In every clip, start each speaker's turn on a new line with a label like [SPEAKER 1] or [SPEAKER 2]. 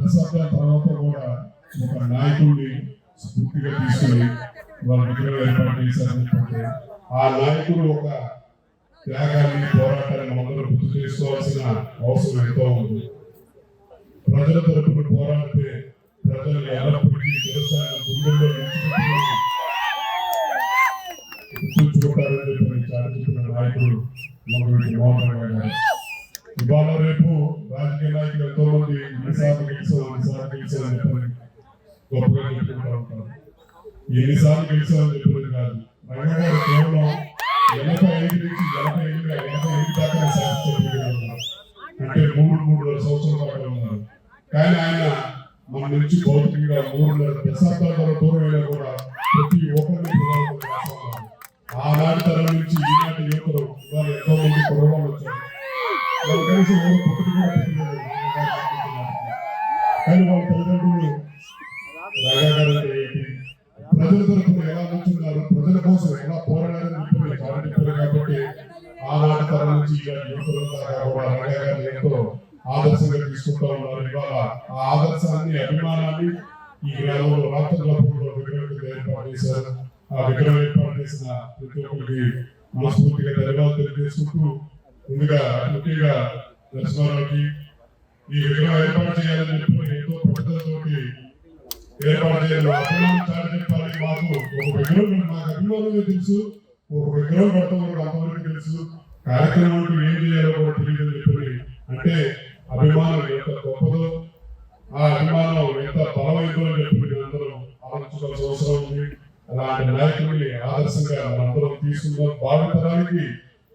[SPEAKER 1] దశాబ్దాల తర్వాత కూడా ఒక నాయకుడిని స్ఫూర్తిగా తీసుకుని వాళ్ళ విగ్రహం ఏర్పాటు చేశారంటే ఆ నాయకుడు ఒక త్యాగాన్ని పోరాటాన్ని అందరూ గుర్తు చేసుకోవాల్సిన అవసరం ఎంతో ఉంది. ప్రజల తరపున పోరాడితే ప్రజలు ఎల్లప్పటికీ గుండెల్లో గుర్తుంచుకుంటారని చెప్పి చాటించిన నాయకుడు మోహన్ గారు. ఇవాళ రేపు రాజకీయ నాయకులు ఎంతో మంది ఎన్నిసార్లు గెలిచామని చెప్పని గొప్పగా చెప్పుకుంటూ ఉంటారు. ఎన్నిసార్లు గెలిచామని చెప్పలేదు కాదు. రంగ గారు కేవలం 85 నుంచి 85 దాకా శాసనసభ్యులుగా ఉన్నారు. అంటే 3 సంవత్సరాల పాటు ఉన్నారు. కానీ ఆయన మన నుంచి భౌతికంగా 3.5 దశాబ్దాల దూరమైనా కూడా ప్రతి ఒక్కరిని ఆనాటి తరం నుంచి ఈనాటి యువకులు ఇవాళ ఎంతో మంది కుర్రవాళ్ళు వచ్చారు. వాళ్ళు కలిసి ఎవరు పుట్టుకు కూడా పెట్టలేదు. కానీ వాళ్ళ తల్లిదండ్రులు రాజాగారు ప్రజల తరఫున ఎలా నుంచున్నారు, ప్రజల కోసం ఎలా పోరాడాలని చెప్పారు. కాబట్టి ఆనాటి తరం నుంచి యువకులు రాజాగారు ఎంతో ఆదర్శంగా తీసుకుంటూ ఉన్నారు. ఇవాళ ఆ ఆదర్శాన్ని అభిమానాన్ని ఈ గ్రామంలో రాష్ట్ర విగ్రహం ఏర్పాటు చేశారు. ఆ విగ్రహం ఏర్పాటు చేసిన ప్రతి ఒక్కరికి మనస్ఫూర్తిగా ధన్యవాదాలు తెలియజేసుకుంటూ ముందుగా ముఖ్యంగా నరసింహారావుకి ఈ విగ్రహం ఏర్పాటు చేయాలని చెప్పి ఎంతో పట్టుదలతోటి ఏర్పాటు చేయాలి. అభిమానం చాలా చెప్పాలి. మాకు ఒక విగ్రహం మాకు అభిమానమే తెలుసు, ఒక విగ్రహం కడతాం అంతవరకు తెలుసు, కార్యక్రమం ఏం చేయాలో కూడా తెలియదు చెప్పి అంటే అభిమానం ఎంత గొప్పదో ఆ అభిమానం ఎంత బలమైందో అని చెప్పి అందరూ ఆలోచించాల్సిన అవసరం ఉంది. అలాంటి నాయకుడిని ఆదర్శంగా మనందరం తీసుకుందాం. భావితరానికి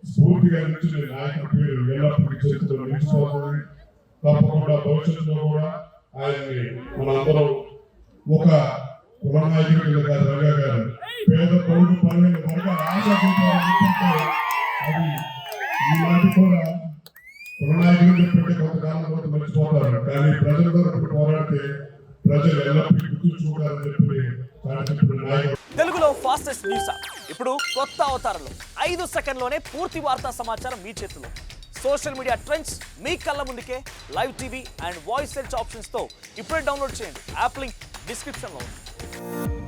[SPEAKER 1] స్ఫూర్తిగా నిలిచిన నాయకుడి పేరు ఎల్లప్పటికీ చరిత్రలో నిలిచిపోతుంది. తప్పకుండా భవిష్యత్తులో కూడా ఆయన్ని మనందరం ఒక కుల నాయకుడిగా కాదు, రంగా గారు పేద పౌరులు 12 వర్గాల ఆశాపూర్వకంగా అది ఈనాటి కూడా కుల నాయకులు చెప్పంటే కొంతకాలం కూడా మర్చిపోతారు. కానీ ప్రజల తరపున పోరాడితే ప్రజలు ఎల్లప్పటికీ గుర్తుంచుకుంటారని చెప్పి
[SPEAKER 2] తెలుగులో ఫాస్టెస్ట్ న్యూస్ ఇప్పుడు కొత్త అవతారంలో 5 సెకండ్లోనే పూర్తి వార్తా సమాచారం మీ చేతిలో. సోషల్ మీడియా ట్రెండ్స్ మీ కళ్ళ ముందుకే live TV and voice search options తో ఇప్పుడే డౌన్లోడ్ చేయండి. యాప్ లింక్ డిస్క్రిప్షన్ లో ఉంది.